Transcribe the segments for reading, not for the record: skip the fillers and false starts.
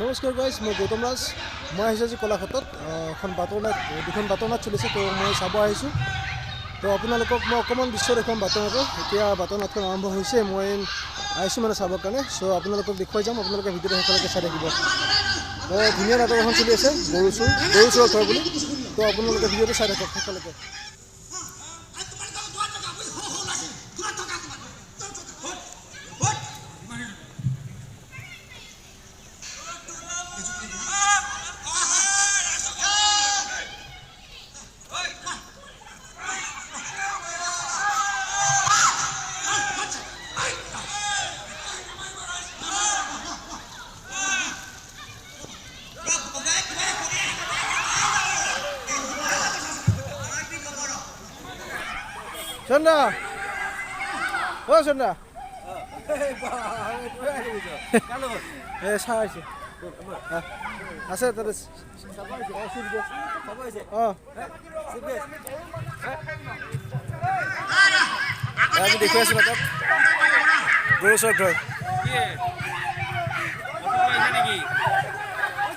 নমস্কাৰ গাইজ, মই গৌতম ৰাজ। মই আহিছোঁ আজি কলাক্ষেত্ৰত এখন দুখন বাটৰ নাট চলিছে, তো মই চাব আহিছোঁ। তো আপোনালোকক মই অকণমান দৃশ্য দেখুৱাম বাটৰ নাটৰ। এতিয়া বাটৰ নাটখন আৰম্ভ হৈছে, মই আহিছোঁ মানে চাবৰ কাৰণে। চ' আপোনালোকক দেখুৱাই যাম, আপোনালোকে ভিডিঅ'টো শেষলৈকে চাই থাকিব। তো ধুনীয়া নাটক এখন চলি আছে, গৰু চোৰৰ ঘৰ বুলি। তো আপোনালোকে ভিডিঅ'টো চাই থাকক শেষলৈকে। চন্দা চন্দা চাহ আহিছে আছে তাতে আমি দেখি আছো তাত গৰু চৰ ঘৰ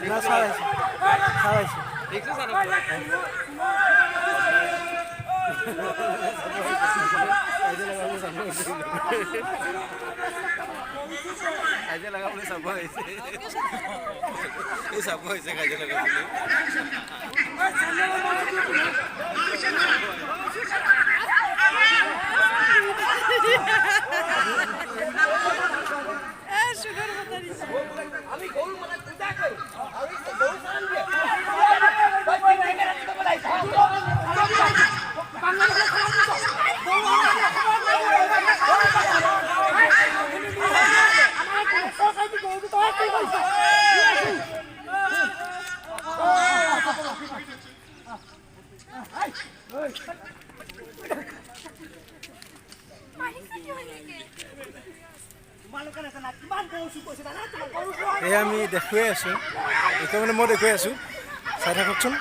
না চাহ কাজিয়া লগাবলৈ চাব আহিছে এই চাব আহিছে কাজিয়া লগাবলৈ আমি গৰু মানে পূজা কৰো আৰু গৰু চান দিয়ে এয়া আমি দেখুৱাই আছোঁ, এতিয়া মানে মই দেখুৱাই আছোঁ, চাই থাককচোন।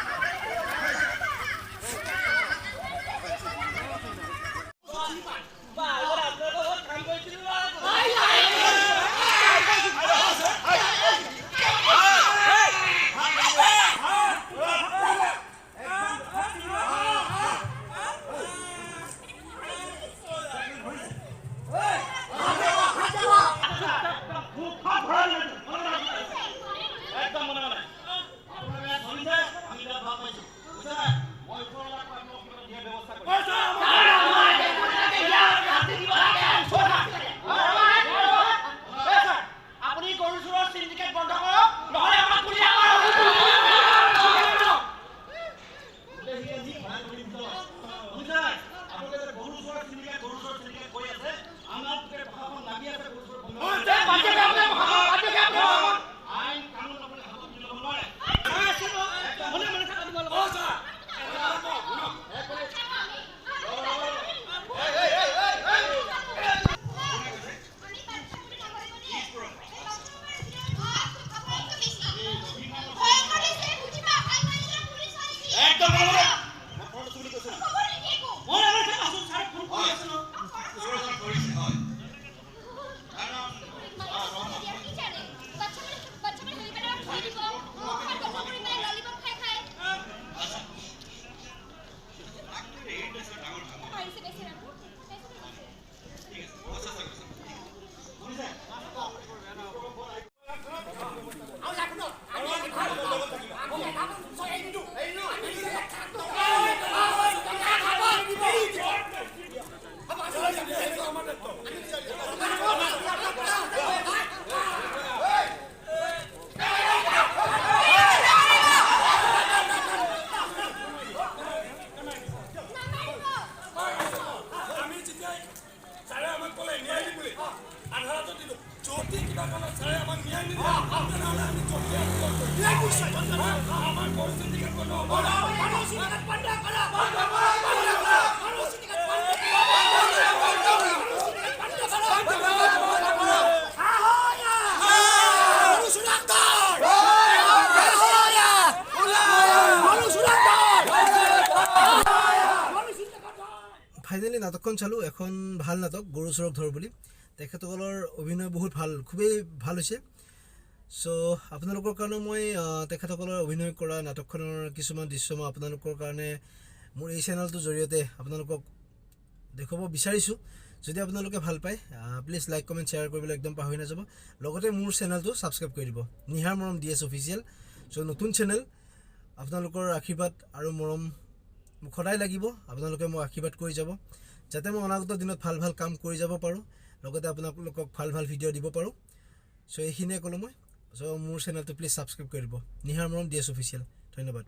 ফাইনেলি নাটকখন চালোঁ, এখন ভাল নাটক গৰু চোৰক ধৰ বুলি। তেখেতসকলৰ অভিনয় বহুত ভাল, খুবেই ভাল হৈছে। চ' আপোনালোকৰ কাৰণে মই তেখেতসকলৰ অভিনয় কৰা নাটকখনৰ কিছুমান দৃশ্য মই আপোনালোকৰ কাৰণে মোৰ এই চেনেলটোৰ জৰিয়তে আপোনালোকক দেখুৱাব বিচাৰিছোঁ। যদি আপোনালোকে ভাল পায় প্লিজ লাইক কমেণ্ট শ্বেয়াৰ কৰিবলৈ একদম পাহৰি নাযাব। লগতে মোৰ চেনেলটো ছাবস্ক্ৰাইব কৰি দিব, নিহাৰ মৰম DS অফিচিয়েল। চ' নতুন চেনেল, আপোনালোকৰ আশীৰ্বাদ আৰু মৰম মোক সদায় লাগিব। আপোনালোকে মোক আশীৰ্বাদ কৰি যাব যাতে মই অনাগত দিনত ভাল ভাল কাম কৰি যাব পাৰোঁ, লগতে আপোনালোকক ভাল ভাল ভিডিঅ' দিব পাৰোঁ। চ' এইখিনিয়ে ক'লোঁ মই। চ' মোৰ চেনেলটো প্লিজ ছাবস্ক্ৰাইব কৰি দিব, নিহাৰ মৰম DS অফিচিয়েল। ধন্যবাদ।